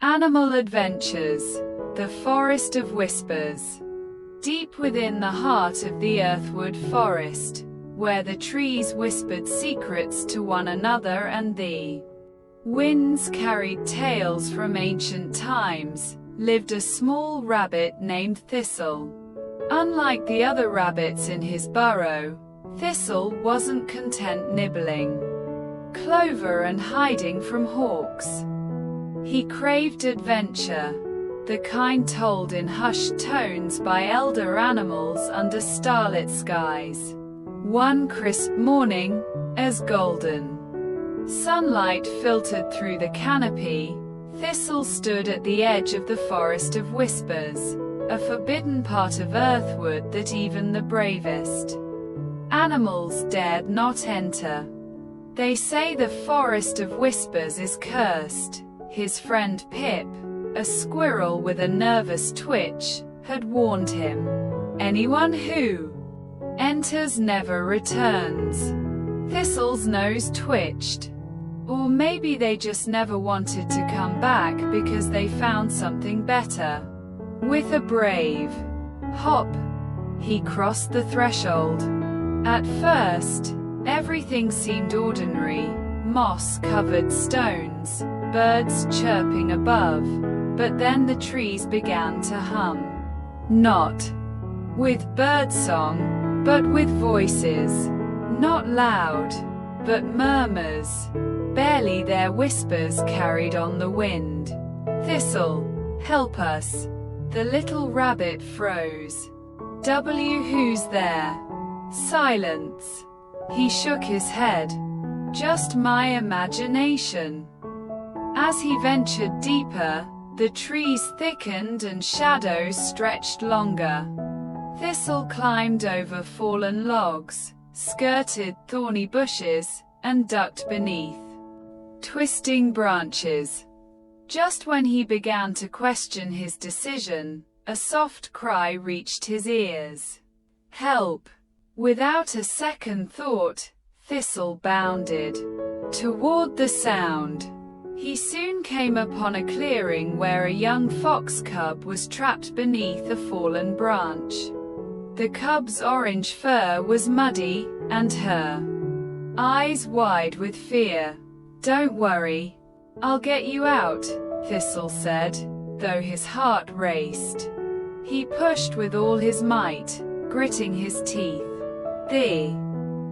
Animal Adventures, the Forest of Whispers. Deep within the heart of the earthwood forest, where the trees whispered secrets to one another and the winds carried tales from ancient times, lived a small rabbit named Thistle. Unlike the other rabbits in his burrow, Thistle wasn't content nibbling clover and hiding from hawks. He craved adventure, the kind told in hushed tones by elder animals under starlit skies. One crisp morning, as golden sunlight filtered through the canopy, Thistle stood at the edge of the Forest of Whispers, a forbidden part of earthwood that even the bravest animals dared not enter. They say the Forest of Whispers is cursed. His friend Pip, a squirrel with a nervous twitch, had warned him. Anyone who enters never returns. Thistle's nose twitched. Or maybe they just never wanted to come back because they found something better. With a brave hop, he crossed the threshold. At first, everything seemed ordinary, moss-covered stones, birds chirping above, but then the trees began to hum. Not with birdsong, but with voices. Not loud, but murmurs. Barely their whispers carried on the wind. Thistle, help us. The little rabbit froze. Who's there? Silence. He shook his head. Just my imagination. As he ventured deeper, the trees thickened and shadows stretched longer. Thistle climbed over fallen logs, skirted thorny bushes, and ducked beneath twisting branches. Just when he began to question his decision, a soft cry reached his ears. Help! Without a second thought, Thistle bounded toward the sound. He soon came upon a clearing where a young fox cub was trapped beneath a fallen branch. The cub's orange fur was muddy, and her eyes wide with fear. Don't worry, I'll get you out, Thistle said, though his heart raced. He pushed with all his might, gritting his teeth. The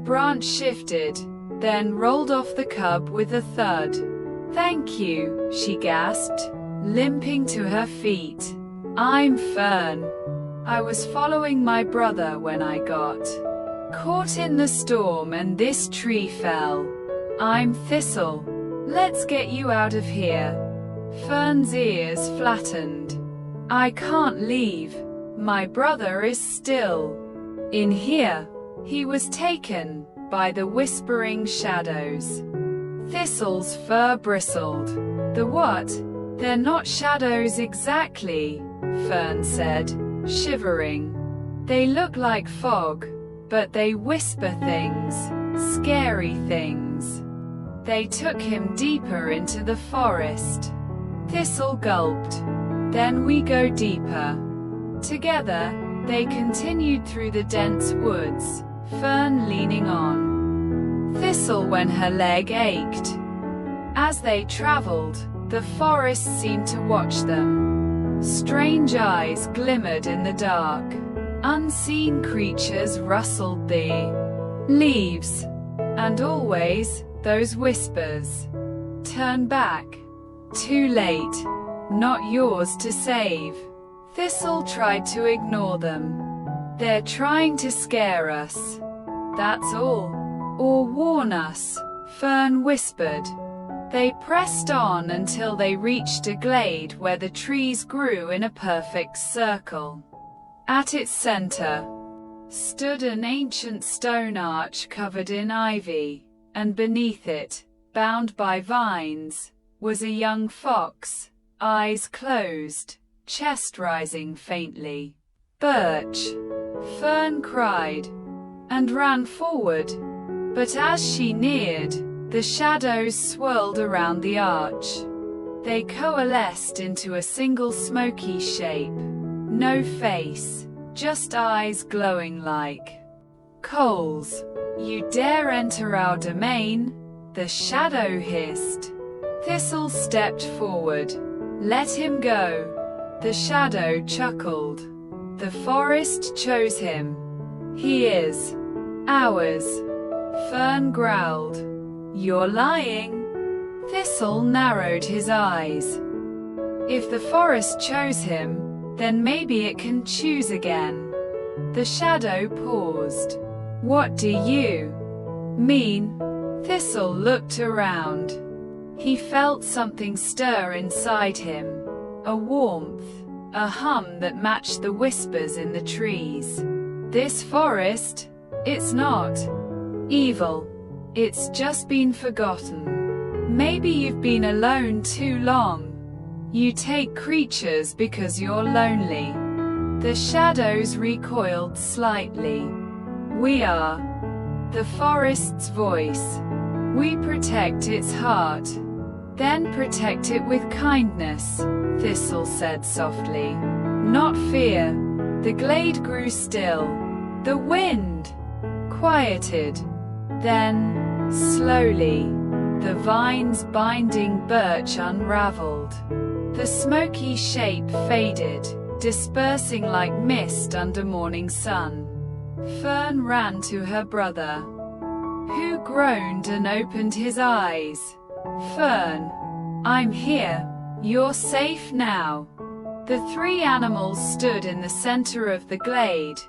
branch shifted, then rolled off the cub with a thud. Thank you, she gasped, limping to her feet. I'm Fern. I was following my brother when I got caught in the storm and this tree fell. I'm Thistle. Let's get you out of here. Fern's ears flattened. I can't leave. My brother is still in here. He was taken by the whispering shadows. Thistle's fur bristled. The what? They're not shadows exactly, Fern said, shivering. They look like fog, but they whisper things, scary things. They took him deeper into the forest. Thistle gulped. Then we go deeper. Together, they continued through the dense woods, Fern leaning on Thistle when her leg ached. As they traveled, the forest seemed to watch them. Strange eyes glimmered in the dark. Unseen creatures rustled the leaves. And always, those whispers. Turn back. Too late. Not yours to save. Thistle tried to ignore them. They're trying to scare us. That's all. Or warn us, Fern whispered. They pressed on until they reached a glade where the trees grew in a perfect circle. At its center stood an ancient stone arch covered in ivy, and beneath it, bound by vines, was a young fox, eyes closed, chest rising faintly. Birch! Fern cried, and ran forward. But as she neared, the shadows swirled around the arch. They coalesced into a single smoky shape. No face, just eyes glowing like coals. "You dare enter our domain?" the shadow hissed. Thistle stepped forward. "Let him go." The shadow chuckled. "The forest chose him. He is ours." Fern growled. "You're lying." Thistle narrowed his eyes. "If the forest chose him, then maybe it can choose again." The shadow paused. "What do you mean?" Thistle looked around. He felt something stir inside him. A warmth, a hum that matched the whispers in the trees. "This forest, it's not evil. It's just been forgotten. Maybe you've been alone too long. You take creatures because you're lonely." The shadows recoiled slightly. "We are the forest's voice. We protect its heart. Then protect it with kindness," Thistle said softly. "Not fear." The glade grew still. The wind quieted. Then, slowly, the vines binding birch unraveled. The smoky shape faded, dispersing like mist under morning sun. Fern ran to her brother, who groaned and opened his eyes. "Fern, I'm here. You're safe now." The three animals stood in the center of the glade,